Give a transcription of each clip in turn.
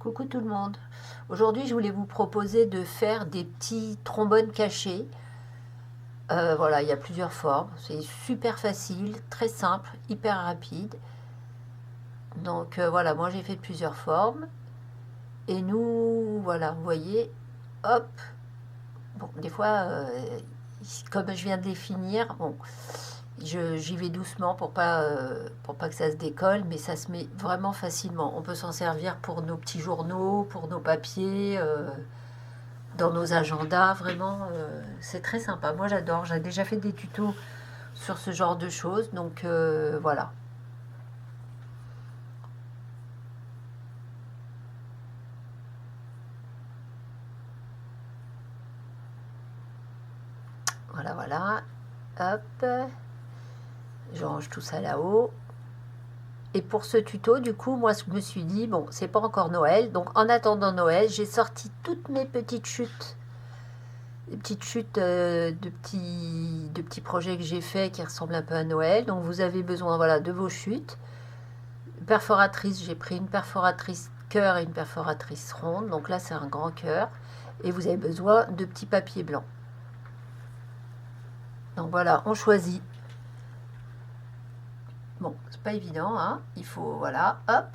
Coucou tout le monde. Aujourd'hui, je voulais vous proposer de faire des petits trombones cachés. Voilà, il y a plusieurs formes. C'est super facile, très simple, hyper rapide. Donc voilà, moi j'ai fait plusieurs formes. Et nous, voilà, vous voyez, hop. Bon, des fois, comme je viens de les finir, bon, j'y vais doucement pour pas que ça se décolle, mais ça se met vraiment facilement. On peut s'en servir pour nos petits journaux, pour nos papiers. Dans nos agendas, vraiment, c'est très sympa. Moi, j'adore. J'ai déjà fait des tutos sur ce genre de choses, donc voilà. Voilà, voilà. Hop, je range tout ça là-haut. Et pour ce tuto, du coup, moi, je me suis dit, bon, c'est pas encore Noël, donc en attendant Noël, j'ai sorti toutes mes petites chutes, des petites chutes de petits projets que j'ai faits qui ressemblent un peu à Noël. Donc vous avez besoin, voilà, de vos chutes. Perforatrice, j'ai pris une perforatrice cœur et une perforatrice ronde. Donc là, c'est un grand cœur. Et vous avez besoin de petits papiers blancs. Donc voilà, on choisit. Bon, c'est pas évident, hein. Il faut, voilà, hop.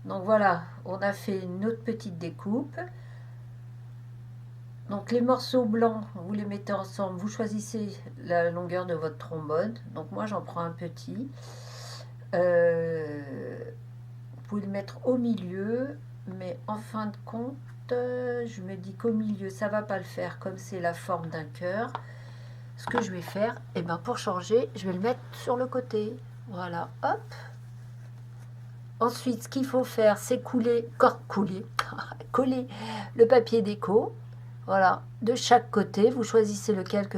Donc voilà, on a fait notre petite découpe. Donc les morceaux blancs, vous les mettez ensemble, vous choisissez la longueur de votre trombone. Donc moi j'en prends un petit. Vous pouvez le mettre au milieu, mais en fin de compte, je me dis qu'au milieu ça va pas le faire comme c'est la forme d'un cœur. Ce que je vais faire, et ben pour changer, je vais le mettre sur le côté. Voilà, hop. Ensuite, ce qu'il faut faire, c'est coller le papier déco. Voilà, de chaque côté, vous choisissez lequel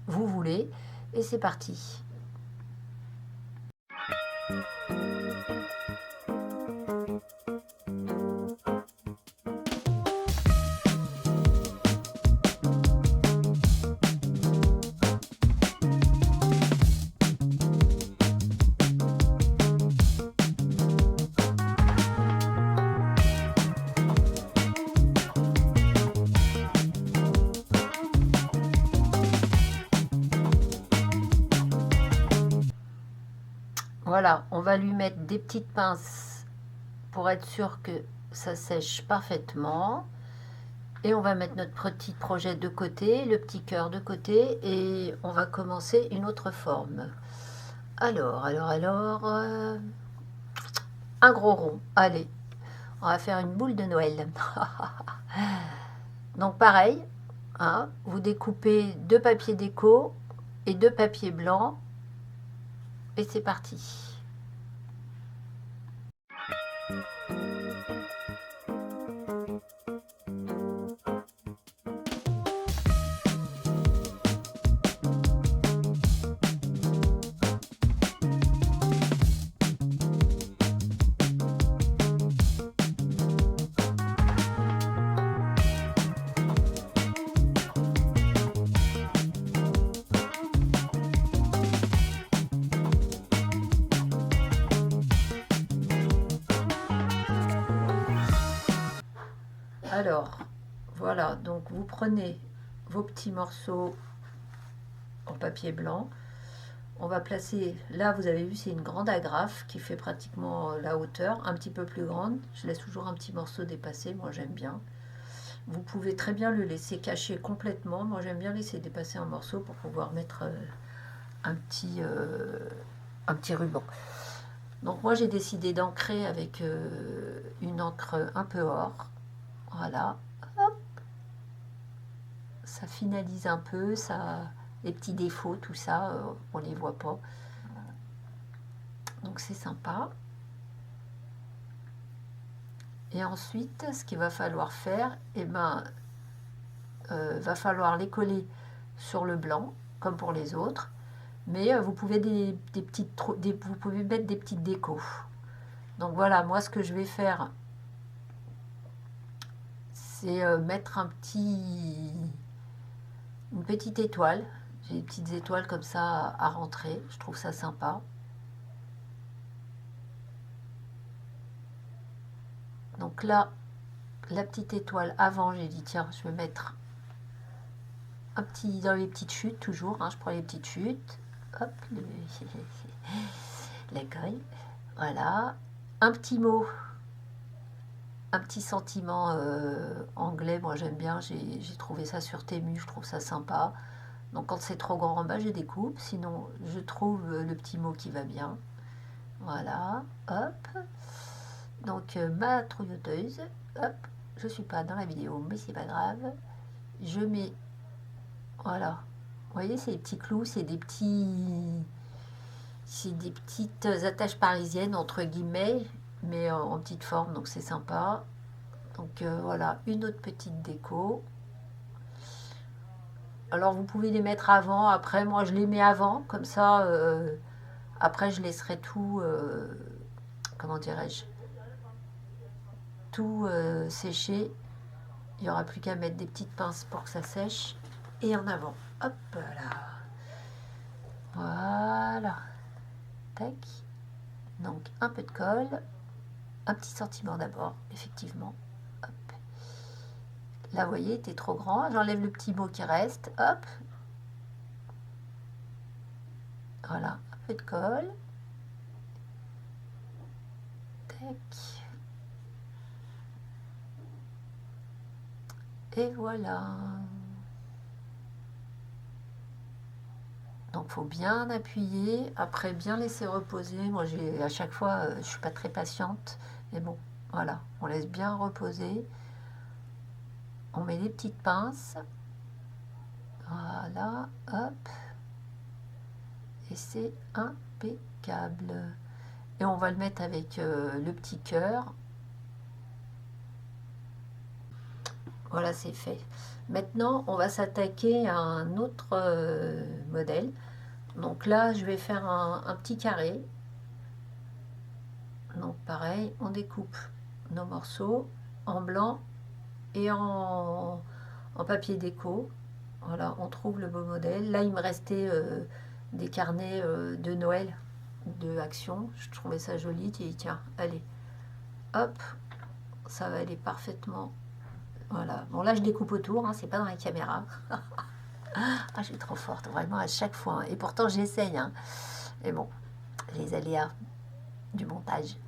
vous voulez, et c'est parti. Voilà, on va lui mettre des petites pinces pour être sûr que ça sèche parfaitement. Et on va mettre notre petit projet de côté, le petit cœur de côté, et on va commencer une autre forme. Alors, un gros rond. Allez, on va faire une boule de Noël. Donc pareil, hein, vous découpez deux papiers déco et deux papiers blancs, et c'est parti. Alors, voilà, donc vous prenez vos petits morceaux en papier blanc. On va placer, là vous avez vu c'est une grande agrafe qui fait pratiquement la hauteur, un petit peu plus grande. Je laisse toujours un petit morceau dépasser, moi j'aime bien. Vous pouvez très bien le laisser cacher complètement. Moi j'aime bien laisser dépasser un morceau pour pouvoir mettre un petit, euh, un petit ruban. Donc moi j'ai décidé d'ancrer avec une encre un peu or. Voilà. hop, ça finalise un peu, ça, les petits défauts, tout ça, on les voit pas. Donc c'est sympa. Et ensuite, ce qu'il va falloir faire, eh ben, va falloir les coller sur le blanc, comme pour les autres. Mais vous pouvez vous pouvez mettre des petites décos. Donc voilà, moi ce que je vais faire, c'est mettre une petite étoile. J'ai des petites étoiles comme ça à rentrer. Je trouve ça sympa. Donc là, la petite étoile avant, j'ai dit tiens, je vais mettre un petit dans les petites chutes toujours. Hein, je prends les petites chutes. Hop, l'écueil. Voilà. Un petit mot. Un petit sentiment anglais, moi j'aime bien, j'ai trouvé ça sur Temu, je trouve ça sympa. Donc quand c'est trop grand en bas, je découpe, sinon je trouve le petit mot qui va bien. Voilà, hop. Donc ma trouilloteuse, hop, je suis pas dans la vidéo, mais c'est pas grave. Je mets, voilà. Vous voyez, c'est des petits clous, c'est des petites attaches parisiennes entre guillemets, mais en petite forme, donc c'est sympa. Donc voilà, une autre petite déco. Alors vous pouvez les mettre avant, après, moi je les mets avant, comme ça, après je laisserai tout, comment dirais-je, tout sécher. Il n'y aura plus qu'à mettre des petites pinces pour que ça sèche. Et en avant, hop là. Voilà. Tac. Donc un peu de colle, un petit sentiment d'abord, effectivement. Hop. Là, vous voyez, t'es trop grand. J'enlève le petit mot qui reste. Hop. Voilà, un peu de colle. Tac. Et voilà. Donc, faut bien appuyer. Après, bien laisser reposer. Moi, à chaque fois, je suis pas très patiente. Mais bon, voilà. On laisse bien reposer. On met les petites pinces. Voilà. Hop. Et c'est impeccable. Et on va le mettre avec le petit cœur. Voilà, c'est fait. Maintenant, on va s'attaquer à un autre modèle. Donc là, je vais faire un petit carré. Donc pareil, on découpe nos morceaux en blanc et en papier déco. Voilà, on trouve le beau modèle. Là, il me restait des carnets de Noël, de Action. Je trouvais ça joli. Tiens, allez, hop, ça va aller parfaitement. Voilà. Bon, là, je découpe autour, hein, c'est pas dans la caméra. Ah, je suis trop forte, vraiment, à chaque fois. Hein. Et pourtant, j'essaye. Hein. Mais bon, les aléas du montage.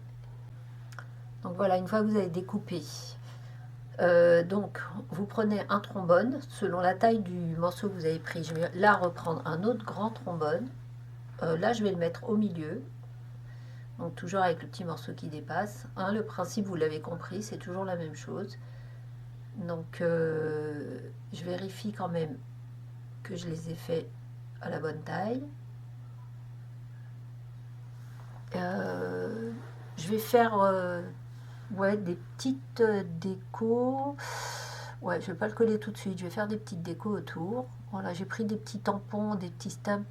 Donc voilà, une fois que vous avez découpé, donc vous prenez un trombone, selon la taille du morceau que vous avez pris. Je vais là reprendre un autre grand trombone. Là, je vais le mettre au milieu. Donc toujours avec le petit morceau qui dépasse. Hein, le principe, vous l'avez compris, c'est toujours la même chose. Donc, je vérifie quand même que je les ai faits à la bonne taille. Je vais faire ouais, des petites décos. Ouais, je vais pas le coller tout de suite. Je vais faire des petites décos autour. Voilà, j'ai pris des petits tampons, des petits stamps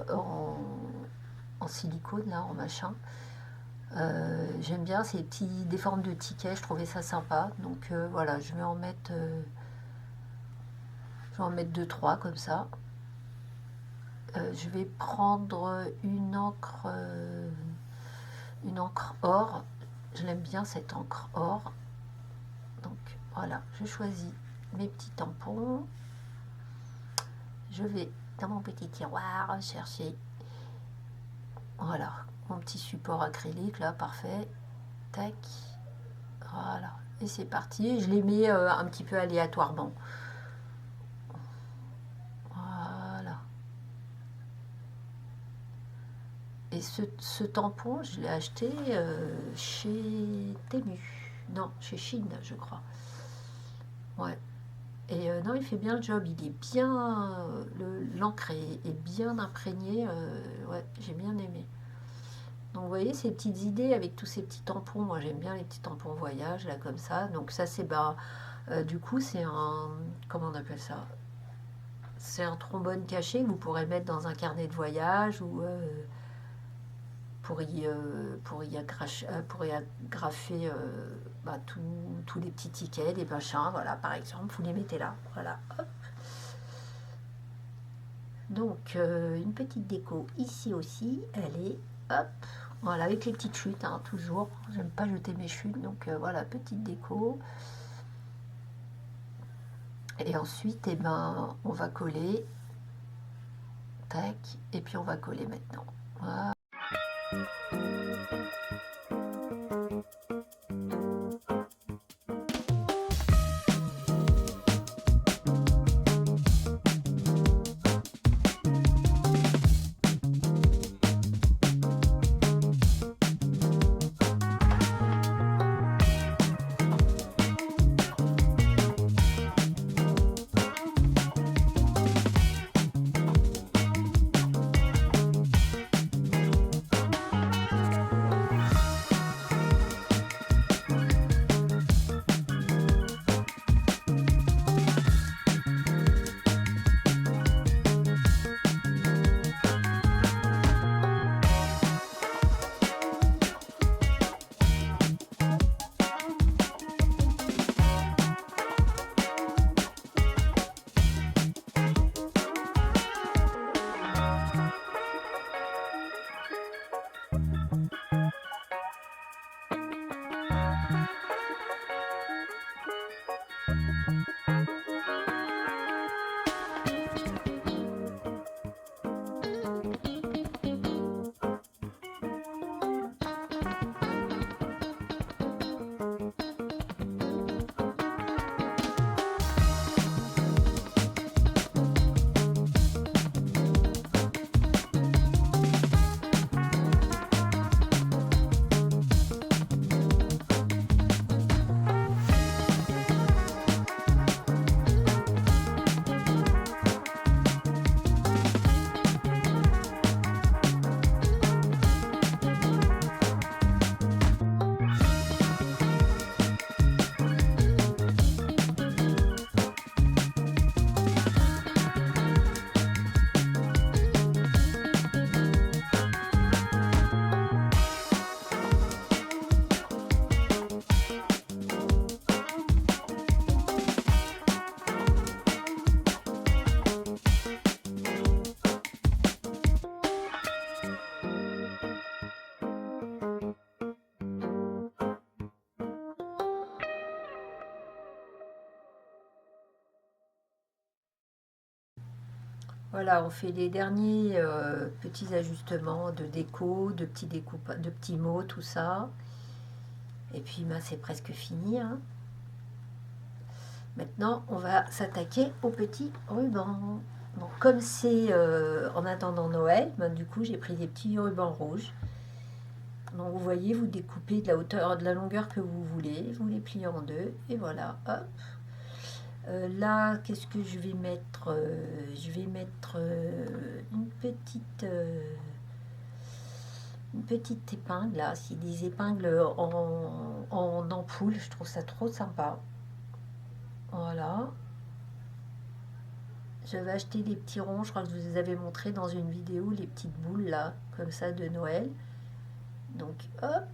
en silicone, là, en machin. J'aime bien ces des formes de tickets, je trouvais ça sympa. Donc voilà, je vais en mettre 2-3 comme ça. Je vais prendre une encre or. Je l'aime bien cette encre or. Donc voilà, je choisis mes petits tampons. Je vais dans mon petit tiroir chercher. Voilà, mon petit support acrylique là, parfait. Tac. Voilà. Et c'est parti. Je les mets un petit peu aléatoirement. Voilà. Et ce tampon, je l'ai acheté chez Temu. Non, chez Chine, je crois. Ouais. Et non, il fait bien le job, il est bien, l'encre est bien imprégnée, ouais, j'ai bien aimé. Donc vous voyez ces petites idées avec tous ces petits tampons, moi j'aime bien les petits tampons voyage, là comme ça. Donc ça c'est, bah, du coup c'est un, comment on appelle ça? C'est un trombone caché que vous pourrez mettre dans un carnet de voyage ou pour y agrafer bah, tous les petits tickets, des machins, voilà, par exemple, vous les mettez là, voilà. Hop. Donc, une petite déco ici aussi, elle est, hop, voilà, avec les petites chutes, hein, toujours. J'aime pas jeter mes chutes, donc voilà, petite déco. Et ensuite, eh ben, on va coller, tac, et puis on va coller maintenant. Voilà. Voilà, on fait les derniers petits ajustements de déco, de petits mots, tout ça. Et puis ben, c'est presque fini, hein. Maintenant, on va s'attaquer aux petits rubans. Donc, comme c'est en attendant Noël, ben, du coup, j'ai pris des petits rubans rouges. Donc, vous voyez, vous découpez de la hauteur, de la longueur que vous voulez, vous les pliez en deux, et voilà, hop. Là, qu'est-ce que je vais mettre? Je vais mettre une petite épingle, là. C'est des épingles en ampoule, je trouve ça trop sympa. Voilà. J'avais acheté des petits ronds, je crois que je vous les avais montrés dans une vidéo, les petites boules là, comme ça de Noël. Donc hop,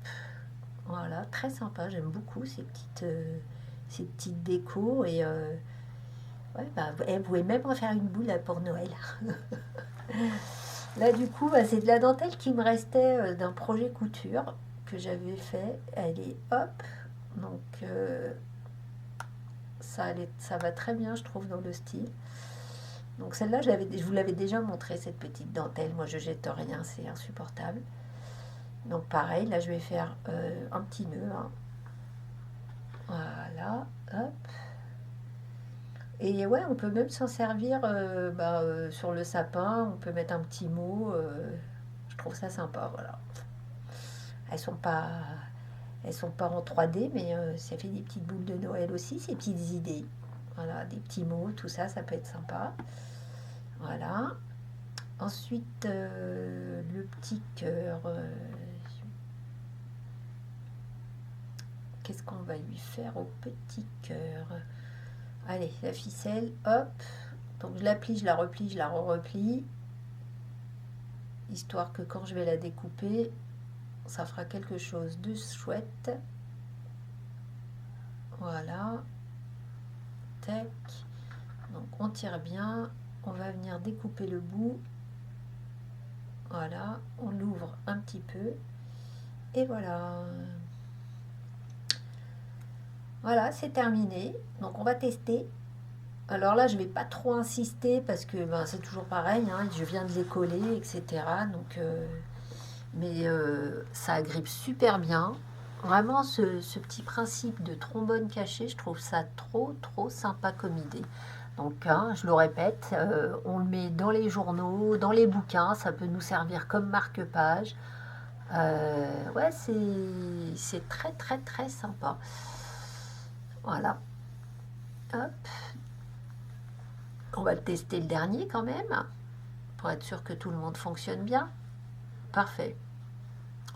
voilà, très sympa, j'aime beaucoup ces petites décos et ouais, bah, vous pouvez même en faire une boule là, pour Noël. Là du coup, bah, c'est de la dentelle qui me restait d'un projet couture que j'avais fait. Elle est hop, donc ça va très bien je trouve dans le style. Donc celle-là, je vous l'avais déjà montré, cette petite dentelle. Moi, je jette rien, c'est insupportable. Donc pareil, là, je vais faire un petit nœud, hein. Voilà, hop. Et ouais, on peut même s'en servir bah, sur le sapin. On peut mettre un petit mot. Je trouve ça sympa, voilà. Elles sont pas en 3D, mais ça fait des petites boules de Noël aussi, ces petites idées. Voilà, des petits mots, tout ça, ça peut être sympa. Voilà. Ensuite, le petit cœur. Qu'est-ce qu'on va lui faire au petit cœur? Allez, la ficelle, hop. Donc je la plie, je la replie, je la replie. Histoire que quand je vais la découper, ça fera quelque chose de chouette. Voilà. Tac. Donc on tire bien. On va venir découper le bout. Voilà. On l'ouvre un petit peu. Et voilà. Voilà, c'est terminé. Donc on va tester. Alors là, je vais pas trop insister parce que ben, c'est toujours pareil, hein, je viens de les coller, etc. Donc, mais ça agrippe super bien. Vraiment, ce petit principe de trombone caché, je trouve ça trop, trop sympa comme idée. Donc, hein, je le répète, on le met dans les journaux, dans les bouquins, ça peut nous servir comme marque-page. Ouais, c'est très, très, très sympa. Voilà. Hop. On va le tester le dernier quand même, pour être sûr que tout le monde fonctionne bien. Parfait.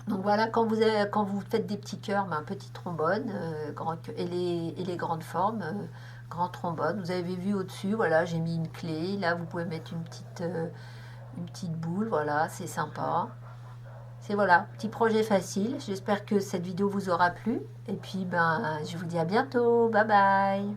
Donc voilà, quand vous faites des petits cœurs, ben, petit trombone, et les grandes formes, grand trombone. Vous avez vu au-dessus, voilà, j'ai mis une clé. Là, vous pouvez mettre une petite boule, voilà, c'est sympa. C'est voilà, petit projet facile. J'espère que cette vidéo vous aura plu. Et puis, ben, je vous dis à bientôt. Bye bye.